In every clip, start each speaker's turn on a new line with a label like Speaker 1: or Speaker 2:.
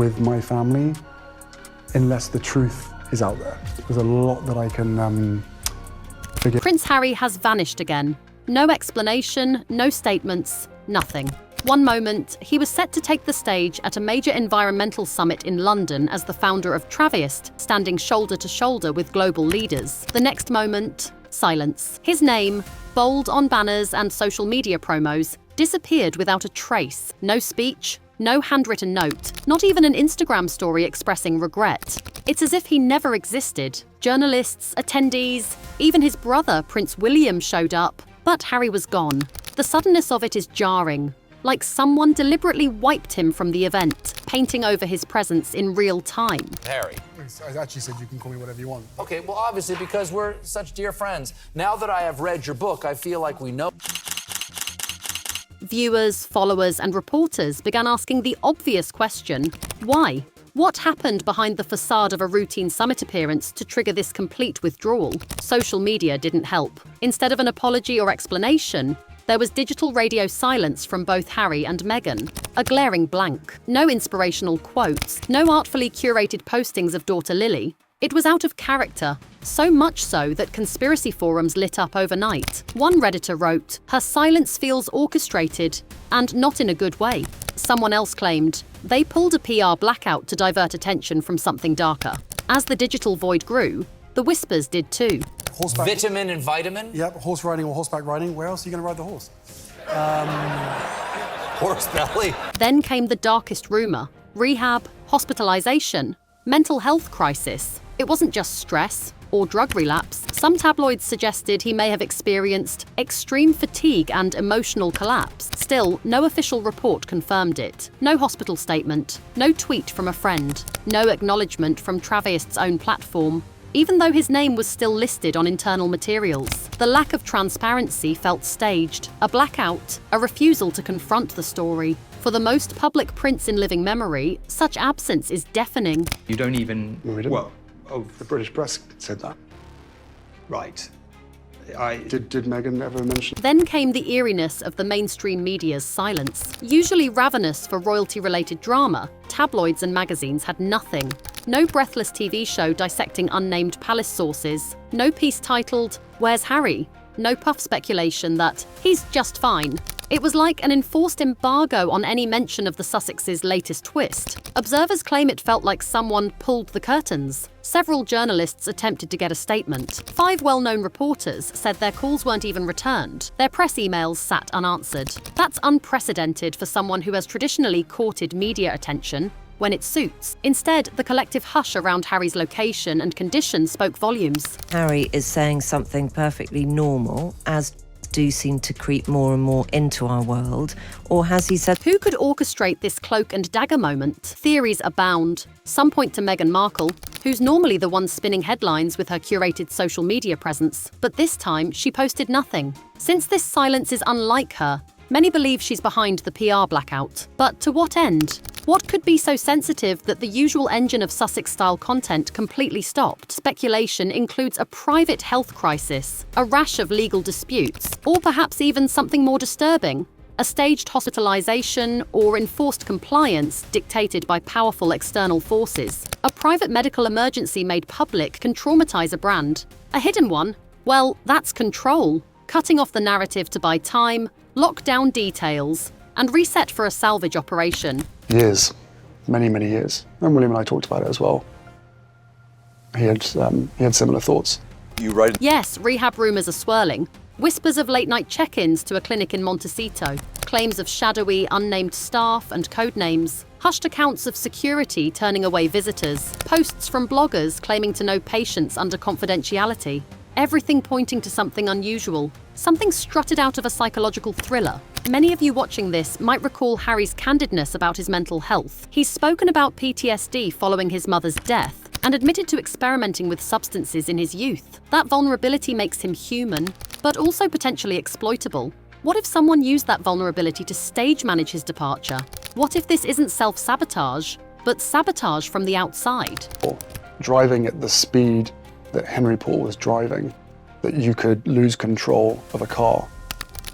Speaker 1: with my family unless the truth is out there. There's a lot that I can forget.
Speaker 2: Prince Harry has vanished again. No explanation, no statements, nothing. One moment, he was set to take the stage at a major environmental summit in London as the founder of Traviest, standing shoulder to shoulder with global leaders. The next moment, silence. His name, bold on banners and social media promos, disappeared without a trace. No speech, no handwritten note, not even an Instagram story expressing regret. It's as if he never existed. Journalists, attendees, even his brother, Prince William, showed up, but Harry was gone. The suddenness of it is jarring, like someone deliberately wiped him from the event, painting over his presence in real time.
Speaker 3: Harry.
Speaker 1: I actually said you can call me whatever you want.
Speaker 3: Okay, well, obviously, because we're such dear friends. Now that I have read your book, I feel like we know.
Speaker 2: Viewers, followers, and reporters began asking the obvious question, why? What happened behind the facade of a routine summit appearance to trigger this complete withdrawal? Social media didn't help. Instead of an apology or explanation, there was digital radio silence from both Harry and Meghan. A glaring blank. No inspirational quotes, no artfully curated postings of daughter Lily. It was out of character, so much so that conspiracy forums lit up overnight. One Redditor wrote, "Her silence feels orchestrated, and not in a good way." Someone else claimed, "They pulled a PR blackout to divert attention from something darker." As the digital void grew, the whispers did too.
Speaker 1: Horseback.
Speaker 3: Vitamin and vitamin?
Speaker 1: Yep, horse riding or horseback riding. Where else are you going to ride the horse?
Speaker 3: Horse belly.
Speaker 2: Then came the darkest rumour: rehab, hospitalisation, mental health crisis. It wasn't just stress or drug relapse. Some tabloids suggested he may have experienced extreme fatigue and emotional collapse. Still, no official report confirmed it. No hospital statement, no tweet from a friend, no acknowledgement from Traviest's own platform, even though his name was still listed on internal materials. The lack of transparency felt staged, a blackout, a refusal to confront the story. For the most public prince in living memory, such absence is deafening.
Speaker 4: You don't even...
Speaker 1: No, we didn't.
Speaker 4: Well, oh,
Speaker 1: The British press said that.
Speaker 4: right.
Speaker 1: Did Meghan ever mention?
Speaker 2: Then came the eeriness of the mainstream media's silence. Usually ravenous for royalty-related drama, tabloids and magazines had nothing. No breathless TV show dissecting unnamed palace sources. No piece titled, "Where's Harry?" No puff speculation that he's just fine. It was like an enforced embargo on any mention of the Sussexes' latest twist. Observers claim it felt like someone pulled the curtains. Several journalists attempted to get a statement. 5 well-known reporters said their calls weren't even returned. Their press emails sat unanswered. That's unprecedented for someone who has traditionally courted media attention when it suits. Instead, the collective hush around Harry's location and condition spoke volumes.
Speaker 5: Harry is saying something perfectly normal, as do seem to creep more and more into our world, or has he said...
Speaker 2: Who could orchestrate this cloak and dagger moment? Theories abound. Some point to Meghan Markle, who's normally the one spinning headlines with her curated social media presence, but this time she posted nothing. Since this silence is unlike her, many believe she's behind the PR blackout. But to what end? What could be so sensitive that the usual engine of Sussex-style content completely stopped? Speculation includes a private health crisis, a rash of legal disputes, or perhaps even something more disturbing, a staged hospitalisation or enforced compliance dictated by powerful external forces. A private medical emergency made public can traumatise a brand. A hidden one? Well, that's control. Cutting off the narrative to buy time, lock down details, and reset for a salvage operation.
Speaker 1: Years. Many, many years. And William and I talked about it as well. He had similar thoughts.
Speaker 4: You write...
Speaker 2: Yes, rehab rumours are swirling. Whispers of late-night check-ins to a clinic in Montecito. Claims of shadowy, unnamed staff and code names. Hushed accounts of security turning away visitors. Posts from bloggers claiming to know patients under confidentiality. Everything pointing to something unusual. Something strutted out of a psychological thriller. Many of you watching this might recall Harry's candidness about his mental health. He's spoken about PTSD following his mother's death and admitted to experimenting with substances in his youth. That vulnerability makes him human, but also potentially exploitable. What if someone used that vulnerability to stage manage his departure? What if this isn't self-sabotage, but sabotage from the outside?
Speaker 1: Or driving at the speed that Henry Paul was driving, that you could lose control of a car.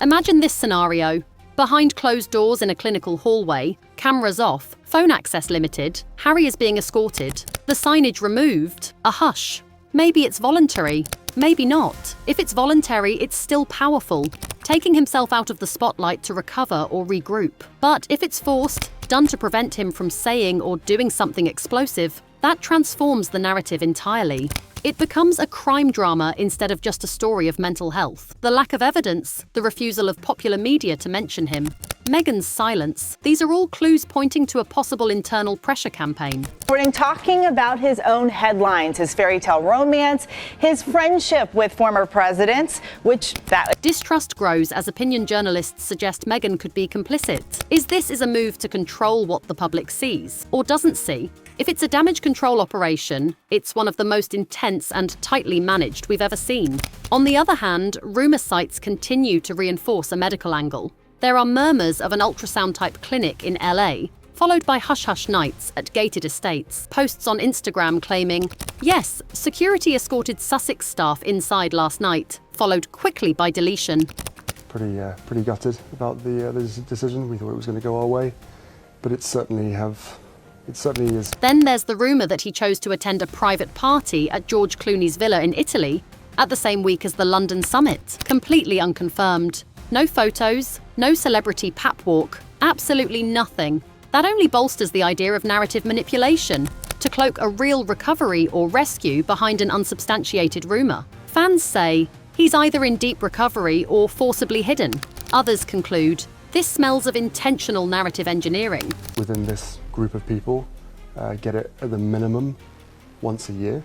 Speaker 2: Imagine this scenario. Behind closed doors in a clinical hallway, cameras off, phone access limited, Harry is being escorted, the signage removed, a hush. Maybe it's voluntary, maybe not. If it's voluntary, it's still powerful, taking himself out of the spotlight to recover or regroup. But if it's forced, done to prevent him from saying or doing something explosive, that transforms the narrative entirely. It becomes a crime drama instead of just a story of mental health. The lack of evidence, the refusal of popular media to mention him, Meghan's silence, these are all clues pointing to a possible internal pressure campaign.
Speaker 6: Talking about his own headlines, his fairy tale romance, his friendship with former presidents,
Speaker 2: Distrust grows as opinion journalists suggest Meghan could be complicit. Is this a move to control what the public sees or doesn't see? If it's a damage control operation, it's one of the most intense and tightly managed we've ever seen. On the other hand, rumour sites continue to reinforce a medical angle. There are murmurs of an ultrasound-type clinic in LA, followed by hush-hush nights at gated estates, posts on Instagram claiming, yes, security escorted Sussex staff inside last night, followed quickly by deletion.
Speaker 1: Pretty gutted about the decision. We thought it was going to go our way, but it certainly is.
Speaker 2: Then there's the rumour that he chose to attend a private party at George Clooney's villa in Italy at the same week as the London summit. Completely unconfirmed. No photos, no celebrity pap walk, absolutely nothing. That only bolsters the idea of narrative manipulation, to cloak a real recovery or rescue behind an unsubstantiated rumour. Fans say he's either in deep recovery or forcibly hidden. Others conclude this smells of intentional narrative engineering.
Speaker 1: Within this group of people, get it at the minimum once a year.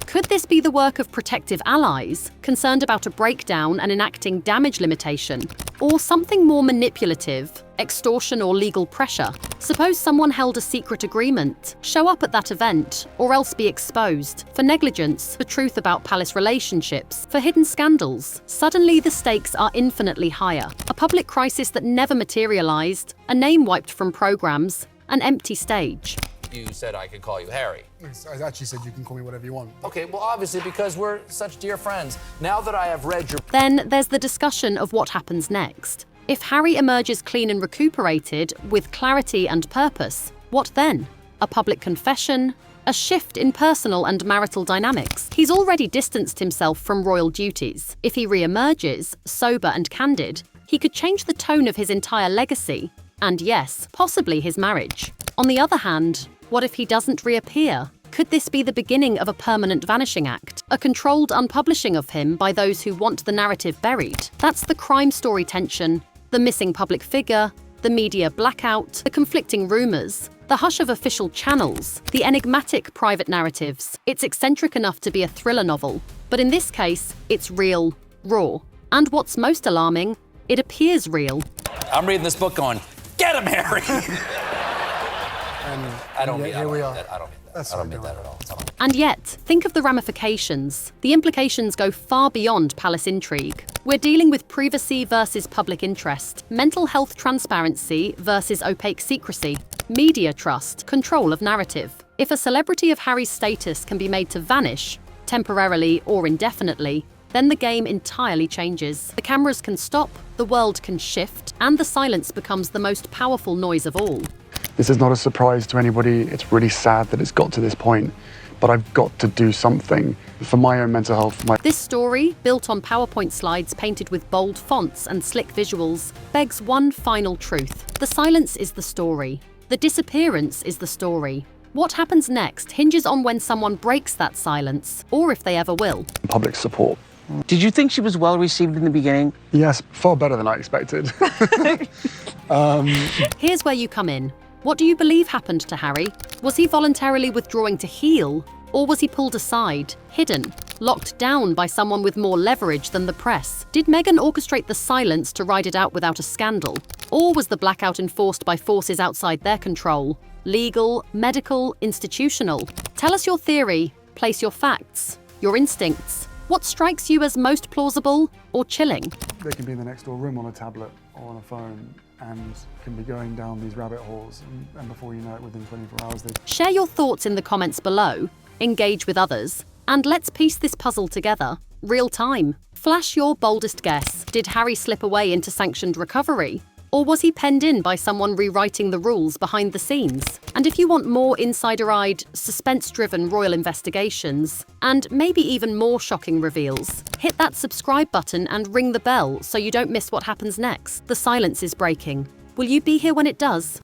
Speaker 2: Could this be the work of protective allies, concerned about a breakdown and enacting damage limitation? Or something more manipulative, extortion or legal pressure? Suppose someone held a secret agreement, show up at that event, or else be exposed, for negligence, for truth about palace relationships, for hidden scandals. Suddenly the stakes are infinitely higher. A public crisis that never materialized, a name wiped from programs, an empty stage.
Speaker 3: You said I could call you Harry.
Speaker 1: I actually said you can call me whatever you want.
Speaker 3: Okay, well, obviously, because we're such dear friends. Now that I have read your...
Speaker 2: Then there's the discussion of what happens next. If Harry emerges clean and recuperated, with clarity and purpose, what then? A public confession? A shift in personal and marital dynamics? He's already distanced himself from royal duties. If he re-emerges, sober and candid, he could change the tone of his entire legacy, and yes, possibly his marriage. On the other hand, what if he doesn't reappear? Could this be the beginning of a permanent vanishing act? A controlled unpublishing of him by those who want the narrative buried? That's the crime story tension, the missing public figure, the media blackout, the conflicting rumours, the hush of official channels, the enigmatic private narratives. It's eccentric enough to be a thriller novel, but in this case, it's real, raw. And what's most alarming, it appears real.
Speaker 3: I'm reading this book going, get him, Harry! I don't mean that. I don't mean that at all.
Speaker 2: And yet, think of the ramifications. The implications go far beyond palace intrigue. We're dealing with privacy versus public interest, mental health transparency versus opaque secrecy, media trust, control of narrative. If a celebrity of Harry's status can be made to vanish, temporarily or indefinitely, then the game entirely changes. The cameras can stop, the world can shift, and the silence becomes the most powerful noise of all.
Speaker 1: This is not a surprise to anybody. It's really sad that it's got to this point, but I've got to do something for my own mental health.
Speaker 2: This story, built on PowerPoint slides painted with bold fonts and slick visuals, begs one final truth. The silence is the story. The disappearance is the story. What happens next hinges on when someone breaks that silence, or if they ever will.
Speaker 1: Public support.
Speaker 7: Did you think she was well received in the beginning?
Speaker 1: Yes, far better than I expected.
Speaker 2: Here's where you come in. What do you believe happened to Harry? Was he voluntarily withdrawing to heal? Or was he pulled aside, hidden, locked down by someone with more leverage than the press? Did Meghan orchestrate the silence to ride it out without a scandal? Or was the blackout enforced by forces outside their control? Legal, medical, institutional? Tell us your theory, place your facts, your instincts. What strikes you as most plausible or chilling?
Speaker 1: They can be in the next door room on a tablet or on a phone and can be going down these rabbit holes, and before you know it, within 24 hours,
Speaker 2: Share your thoughts in the comments below, engage with others, And let's piece this puzzle together, real time. Flash your boldest guess. Did Harry slip away into sanctioned recovery? Or was he penned in by someone rewriting the rules behind the scenes? And if you want more insider-eyed, suspense-driven royal investigations, and maybe even more shocking reveals, hit that subscribe button and ring the bell so you don't miss what happens next. The silence is breaking. Will you be here when it does?